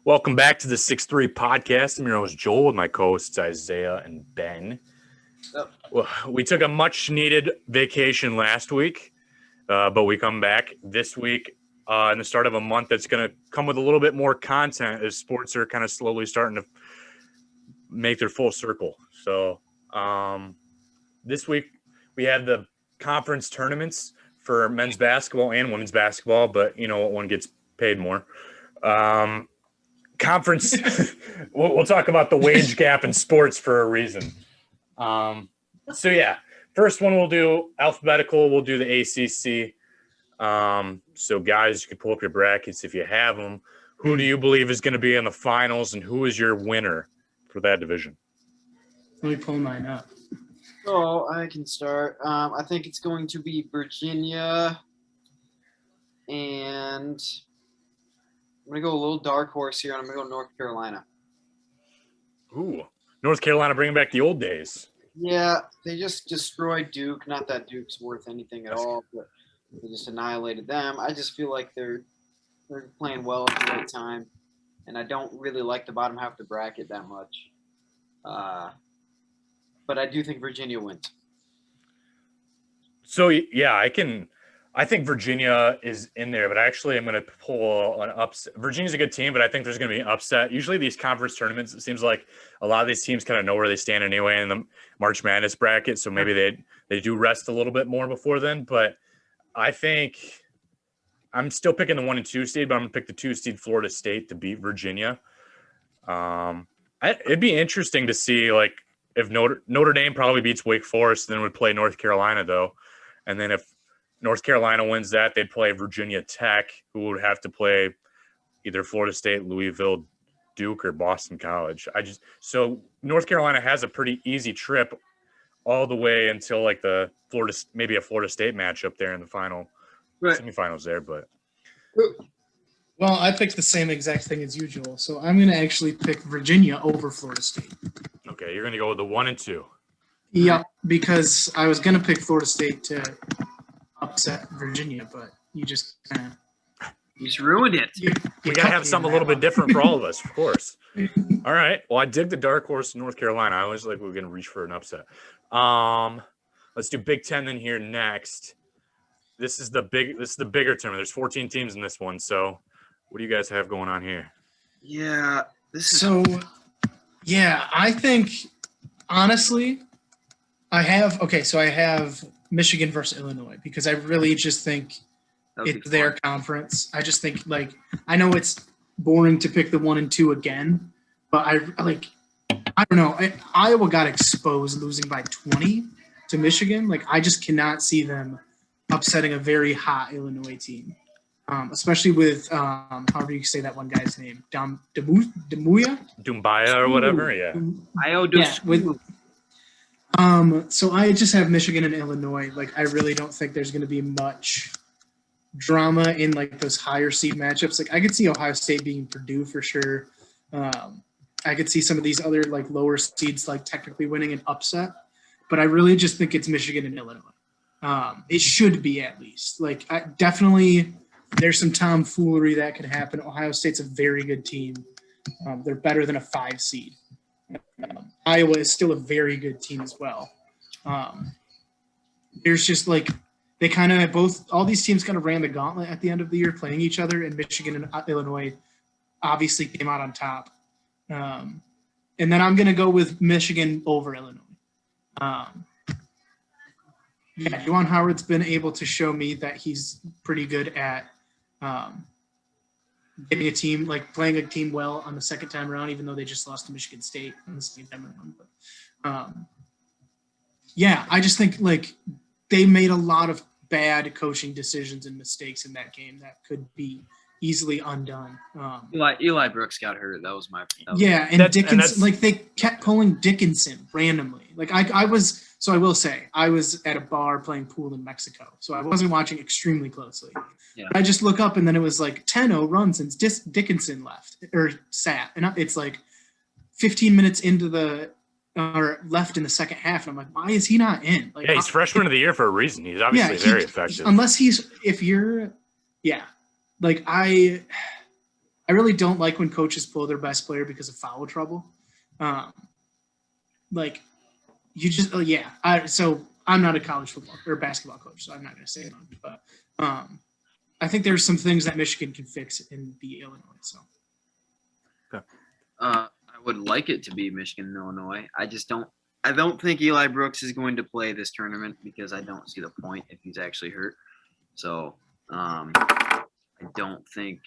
Welcome back to the 6'3" podcast. I'm your host, Joel, with my co-hosts, Isaiah and Ben. Yep. Well, we took a much-needed vacation last week, but we come back this week in the start of a month that's going to come with a little bit more content as sports are kind of slowly starting to make their full circle. So this week we have the conference tournaments for men's basketball and women's basketball, but you know what, one gets paid more. Conference we'll talk about the wage gap in sports for a reason. First one we'll do alphabetical. We'll do the ACC. So guys, you can pull up your brackets if you have them. Who do you believe is going to be in the finals, and who is your winner for that division? Let me pull mine up. So I can start. I think it's going to be Virginia, and I'm going to go a little dark horse here, and I'm going to go North Carolina. Ooh, North Carolina bringing back the old days. Yeah, they just destroyed Duke. Not that Duke's worth anything at all, but they just annihilated them. I just feel like they're playing well at the right time, and I don't really like the bottom half of the bracket that much. But I do think Virginia wins. So, yeah, I think Virginia is in there, but actually I'm going to pull an upset. Virginia's a good team, but I think there's going to be an upset. Usually these conference tournaments, it seems like a lot of these teams kind of know where they stand anyway in the March Madness bracket, so maybe they do rest a little bit more before then. But I think I'm still picking the 1 and 2 seed, but I'm going to pick the 2 seed Florida State to beat Virginia. It'd be interesting to see, like, if Notre Dame probably beats Wake Forest, then would play North Carolina, though. And then if North Carolina wins that, they'd play Virginia Tech, who would have to play either Florida State, Louisville, Duke, or Boston College. So North Carolina has a pretty easy trip all the way until like maybe a Florida State matchup there in the final semifinals there. But well, I picked the same exact thing as usual, so I'm going to actually pick Virginia over Florida State. Okay, you're going to go with the 1 and 2. Yep, because I was going to pick Florida State to upset Virginia, but you just kind of – You just ruined it. We got to have something a little bit different for all of us, of course. All right. Well, I dig the dark horse in North Carolina. I always like we're going to reach for an upset. Let's do Big Ten then here next. This is the bigger tournament. There's 14 teams in this one. So what do you guys have going on here? Yeah. I think, honestly, I have Michigan versus Illinois because I really just think it's their conference. I just think, like, I know it's boring to pick the 1 and 2 again, but I don't know. Iowa got exposed losing by 20 to Michigan. Like, I just cannot see them upsetting a very hot Illinois team, especially with however you say that one guy's name, Doumbia or whatever. Yeah. So I just have Michigan and Illinois. Like, I really don't think there's going to be much drama in like those higher seed matchups. Like, I could see Ohio State being Purdue for sure. I could see some of these other like lower seeds like technically winning an upset, but I really just think it's Michigan and Illinois. It should be at least. Like, definitely there's some tomfoolery that could happen. Ohio State's a very good team. They're better than a 5 seed. Iowa is still a very good team as well. There's just like they kind of all these teams kind of ran the gauntlet at the end of the year playing each other, and Michigan and Illinois obviously came out on top. And then I'm going to go with Michigan over Illinois. Juwan Howard's been able to show me that he's pretty good at getting a team, like playing a team well on the second time around, even though they just lost to Michigan State on the same time around. But I just think like they made a lot of bad coaching decisions and mistakes in that game that could be easily undone. Eli Brooks got hurt. That was my. Dickinson, like they kept pulling Dickinson randomly. Like I will say I was at a bar playing pool in Mexico, so I wasn't watching extremely closely. Yeah. I just look up and then it was like 10-0 run since Dickinson left or sat, and it's like 15 minutes into left in the second half, and I'm like, why is he not in? Like, he's freshman of the year for a reason. He's obviously very effective. Unless I I really don't like when coaches pull their best player because of foul trouble. Like you just so I'm not a college football or basketball coach, so I'm not going to say much. But I think there's some things that Michigan can fix and beat Illinois. So I would like it to be Michigan and Illinois. I don't think Eli Brooks is going to play this tournament because I don't see the point if he's actually hurt. So I don't think.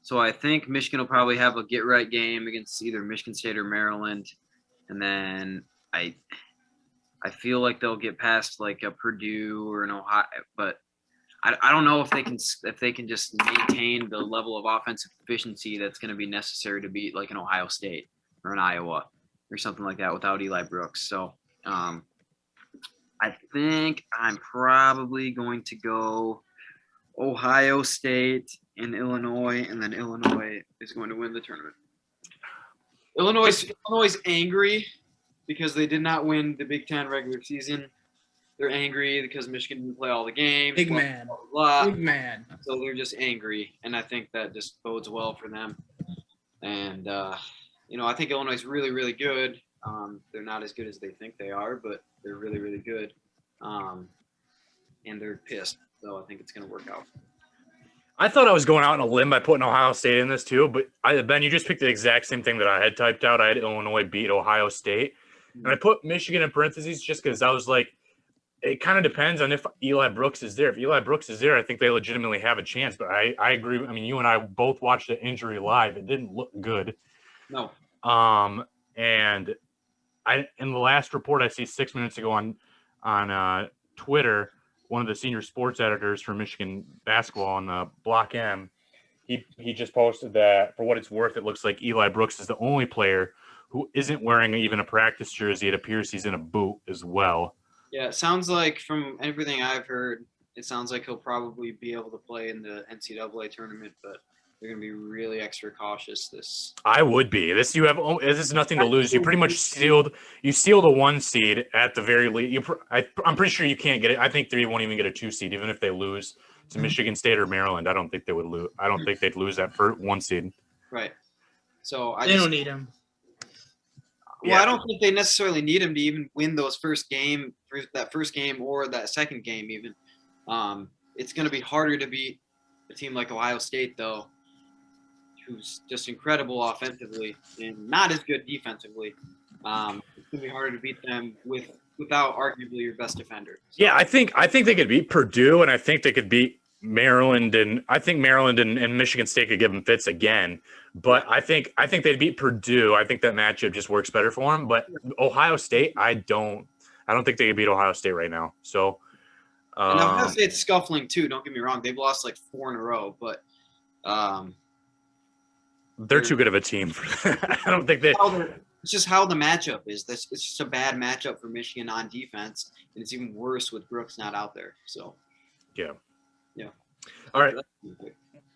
So I think Michigan will probably have a get-right game against either Michigan State or Maryland, and then I feel like they'll get past like a Purdue or an Ohio, but I don't know if they can just maintain the level of offensive efficiency that's going to be necessary to beat like an Ohio State or an Iowa or something like that without Eli Brooks. So I think I'm probably going to go Ohio State and Illinois, and then Illinois is going to win the tournament. Illinois is angry because they did not win the Big Ten regular season. They're angry because Michigan didn't play all the games. Big man. Big man. So they're just angry, and I think that just bodes well for them. And, I think Illinois is really, really good. They're not as good as they think they are, but they're really, really good. And they're pissed, so I think it's going to work out. I thought I was going out on a limb by putting Ohio State in this too, but Ben, you just picked the exact same thing that I had typed out. I had Illinois beat Ohio State, and I put Michigan in parentheses just because I was like, it kind of depends on if Eli Brooks is there. If Eli Brooks is there, I think they legitimately have a chance. But I agree. I mean, you and I both watched the injury live. It didn't look good. No. And in the last report I see 6 minutes ago on Twitter, one of the senior sports editors for Michigan basketball on the Block M, he just posted that for what it's worth, it looks like Eli Brooks is the only player who isn't wearing even a practice jersey. It appears he's in a boot as well. Yeah, it sounds like from everything I've heard, it sounds like he'll probably be able to play in the NCAA tournament, but they're going to be really extra cautious this. I would be. This is nothing to lose. You pretty much sealed a 1 seed at the very least. I'm pretty sure you can't get it. I think they won't even get a 2 seed, even if they lose to Michigan State or Maryland. I don't think they would lose. I don't think they'd lose that for 1 seed. Right. So they don't need him. Well, I don't think they necessarily need him to even win that first game or that second game even. It's going to be harder to beat a team like Ohio State, though, who's just incredible offensively and not as good defensively. It's going to be harder to beat them without arguably your best defender. So. Yeah, I think they could beat Purdue, and I think they could beat Maryland, and I think Maryland and Michigan State could give them fits again. But I think they'd beat Purdue. I think that matchup just works better for them. But Ohio State, I don't think they could beat Ohio State right now. So and Ohio State's scuffling too. Don't get me wrong; they've lost like 4 in a row, but they're too good of a team for that. I don't think they. It's just how the matchup is. It's just a bad matchup for Michigan on defense, and it's even worse with Brooks not out there. So yeah. All right.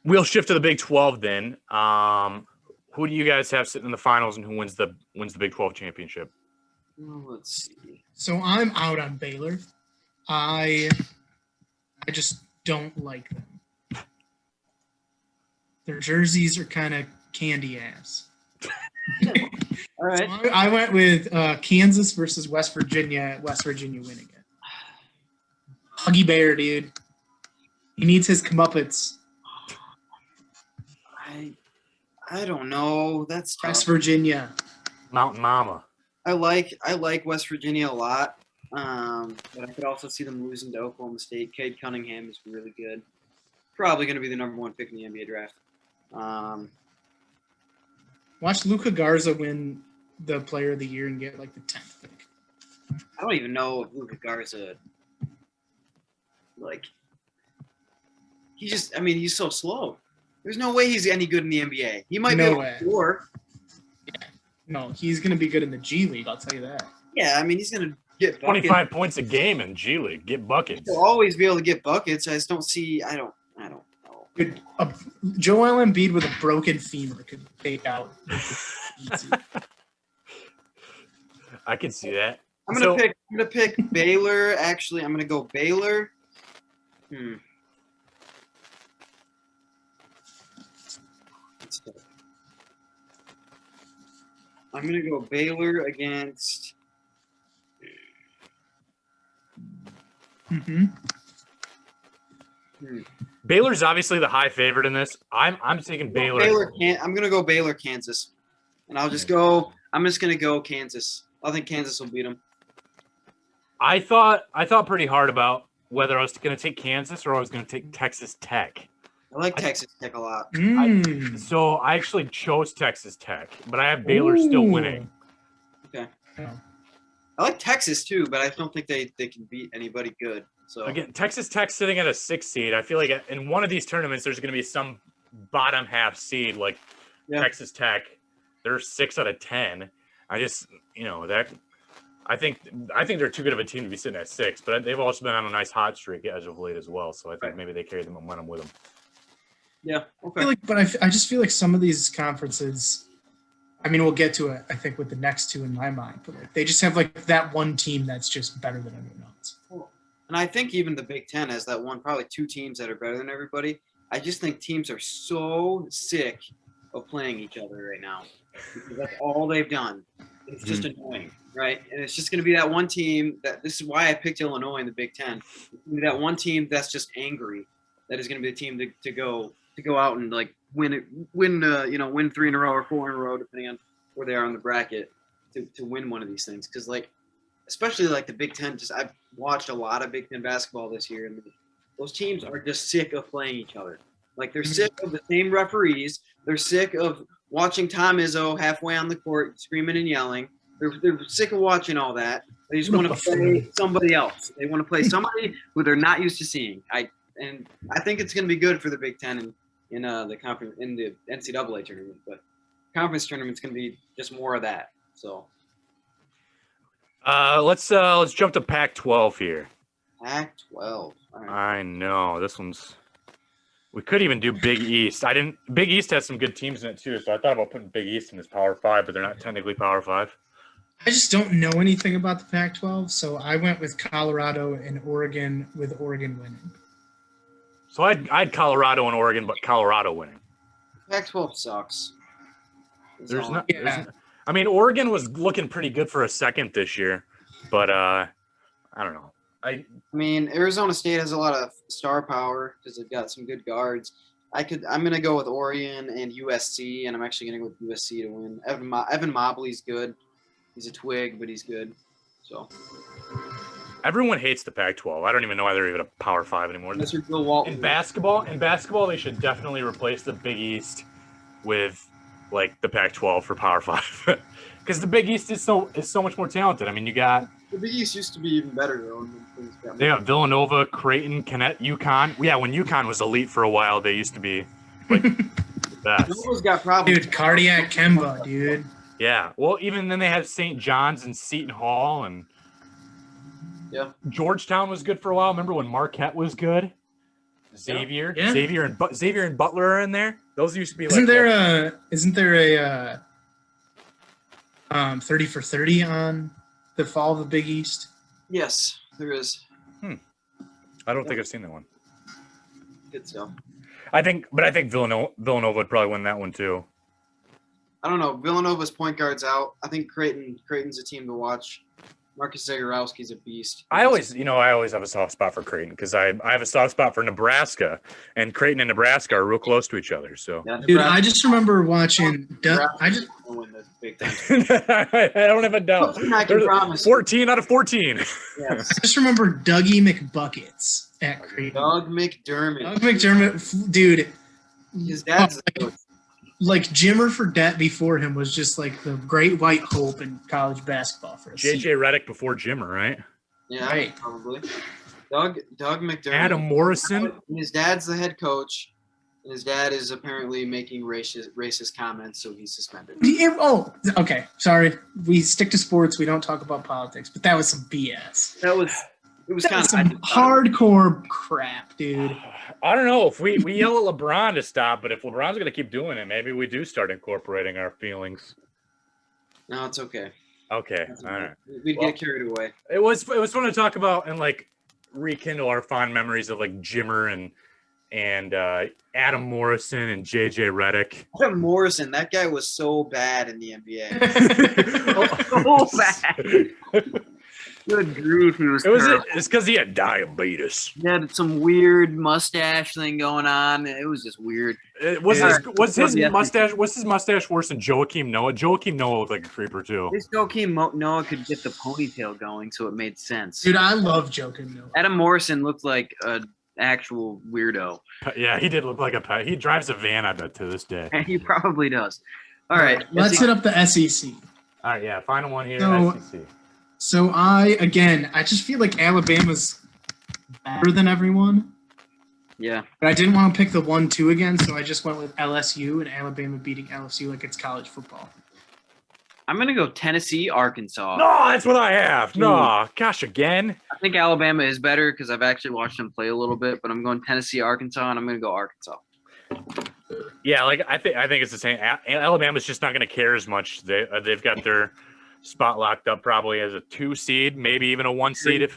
We'll shift to the Big 12 then. Who do you guys have sitting in the finals, and who wins the Big 12 championship? Let's see. So I'm out on Baylor. I just don't like them. Their jerseys are kind of candy ass. All right. So I went with Kansas versus West Virginia. West Virginia winning it. Huggy Bear, dude. He needs his comeuppance. I don't know. That's tough. West Virginia. Mountain Mama. I like West Virginia a lot, but I could also see them losing to Oklahoma State. Cade Cunningham is really good. Probably going to be the number 1 pick in the NBA draft. Watch Luka Garza win the Player of the Year and get like the 10th pick. I don't even know if Luka Garza, he's so slow. There's no way he's any good in the NBA. He might be able to score. Yeah. No, he's going to be good in the G League, I'll tell you that. Yeah, he's going to get buckets. 25 points a game in G League. Get buckets. He'll always be able to get buckets. I just don't see – I don't know. Dude, Joel Embiid with a broken femur could fake out. I can see that. I'm gonna pick Baylor. Actually, I'm gonna go Baylor. Let's I'm going to go Baylor against. Mm-hmm. Baylor's obviously the high favorite in this. I'm taking Baylor. I'm going to go Baylor, Kansas. And I'm just going to go Kansas. I think Kansas will beat them. I thought pretty hard about whether I was going to take Kansas or I was going to take Texas Tech. I like Texas Tech a lot. So I actually chose Texas Tech, but I have Baylor still winning. Okay. I like Texas too, but I don't think they can beat anybody good. So again, Texas Tech sitting at a 6 seed. I feel like in one of these tournaments, there's going to be some bottom half seed like Texas Tech. They're 6 out of 10. I just, that I think they're too good of a team to be sitting at 6, but they've also been on a nice hot streak as of late as well. So I think maybe they carry the momentum with them. Yeah. Okay. I just feel like some of these conferences. I mean, we'll get to it, I think, with the next two in my mind, but they just have that one team that's just better than everyone else. And I think even the Big Ten has that one, probably 2 teams that are better than everybody. I just think teams are so sick of playing each other right now because that's all they've done. It's just annoying, right? And it's just going to be that one team this is why I picked Illinois in the Big Ten. It's going to be that one team that's just angry. That is going to be the team to go out and win 3 in a row or 4 in a row, depending on where they are on the bracket, to win one of these things. Because especially the Big Ten, I've watched a lot of Big Ten basketball this year, and those teams are just sick of playing each other. They're sick of the same referees. They're sick of watching Tom Izzo halfway on the court screaming and yelling. They're sick of watching all that. They just want to play somebody else. They want to play somebody who they're not used to seeing. I think it's going to be good for the Big Ten in the conference in the NCAA tournament, but conference tournament's going to be just more of that. So let's jump to Pac-12 here. Pac-12. All right. I know this one's. We could even do Big East. Big East has some good teams in it too, so I thought about putting Big East in this Power 5, but they're not technically Power 5. I just don't know anything about the Pac-12, so I went with Colorado and Oregon, with Oregon winning. So I'd Colorado and Oregon, but Colorado winning. Pac-12 sucks. I mean, Oregon was looking pretty good for a second this year, but I don't know. I mean, Arizona State has a lot of star power because they've got some good guards. I'm going to go with Oregon and USC, and I'm actually going to go with USC to win. Evan Mobley's good. He's a twig, but he's good. So everyone hates the Pac-12. I don't even know why they're even a Power 5 anymore. In basketball, they should definitely replace the Big East with the Pac-12 for Power 5 because the Big East is so much more talented. I mean, you got the Big East used to be even better though. They have Villanova, Creighton, UConn. Yeah, when UConn was elite for a while, they used to be the best. Villanovan's got problems. Dude, cardiac Kemba, dude. Yeah, well, even then they had St. John's and Seton Hall, and Georgetown was good for a while. Remember when Marquette was good? Xavier, Xavier and Butler are in there. Those used to be. Isn't there a 30 for 30 on the fall of the Big East? Yes, there is. I don't think I've seen that one. Good stuff. I think Villanova would probably win that one too. I don't know. Villanova's point guard's out. I think Creighton's a team to watch. Marcus Zagorowski's a beast. I always have a soft spot for Creighton because I have a soft spot for Nebraska, and Creighton and Nebraska are real close to each other. So, dude, I just remember watching. I don't have a doubt. I can promise. 14 out of 14. Yes. I just remember Dougie McBuckets at Creighton. Doug McDermott, dude. His dad's the coach. Jimmer Fredette before him was just the great white hope in college basketball for us. JJ Redick before Jimmer, right? Yeah, right. Probably. Doug McDermott. Adam Morrison. His dad's the head coach, and his dad is apparently making racist comments, so he's suspended. Oh, okay. Sorry. We stick to sports. We don't talk about politics, but that was some BS. It was kind of some hardcore crap, dude. I don't know if we yell at LeBron to stop, but if LeBron's going to keep doing it, maybe we do start incorporating our feelings. No, it's okay. Okay, all right. We'd get carried away. It was fun to talk about and rekindle our fond memories of Jimmer and and Adam Morrison and JJ Redick. Adam Morrison, that guy was so bad in the NBA. So bad. Good grief, he was. It's because he had diabetes. He had some weird mustache thing going on. It was just weird. Was his mustache worse than Joakim Noah? Joakim Noah looked like a creeper too. This Joakim Noah could get the ponytail going, so it made sense. Dude, I love Joakim Noah. Adam Morrison looked like an actual weirdo. Yeah, he did look like a pet. He drives a van, I bet, to this day. He probably does. All right, let's hit up the SEC. All right, yeah, final one here. SEC. So I just feel like Alabama's better than everyone. Yeah. But I didn't want to pick the 1-2 again, so I just went with LSU and Alabama beating LSU like it's college football. I'm going to go Tennessee, Arkansas. No, that's what I have. No, gosh, again. I think Alabama is better because I've actually watched them play a little bit, but I'm going Tennessee, Arkansas, and I'm going to go Arkansas. Yeah, like I think it's the same. Alabama's just not going to care as much. They've got their spot locked up probably as a 2 seed, maybe even a 1 seed.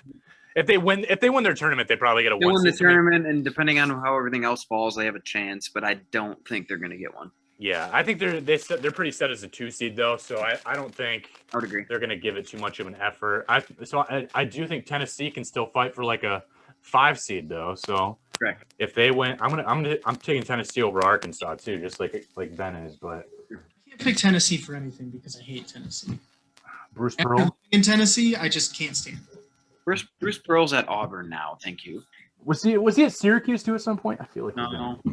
If they win their tournament, they probably get a 1 seed. They win the tournament, and depending on how everything else falls, they have a chance. But I don't think they're going to get one. Yeah, I think they're pretty set as a 2 seed though, so I don't think I would agree they're going to give it too much of an effort. I do think Tennessee can still fight for like a 5 seed though. So correct. If they win, I'm taking Tennessee over Arkansas too, just like Ben is. But I can't pick Tennessee for anything because I hate Tennessee. Bruce Pearl in Tennessee, I just can't stand it. Bruce Pearl's at Auburn now. Thank you. Was he at Syracuse too at some point? I feel like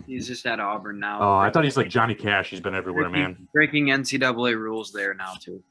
he's just at Auburn now. Oh, I thought he's like Johnny Cash. He's been everywhere, man. Breaking NCAA rules there now too.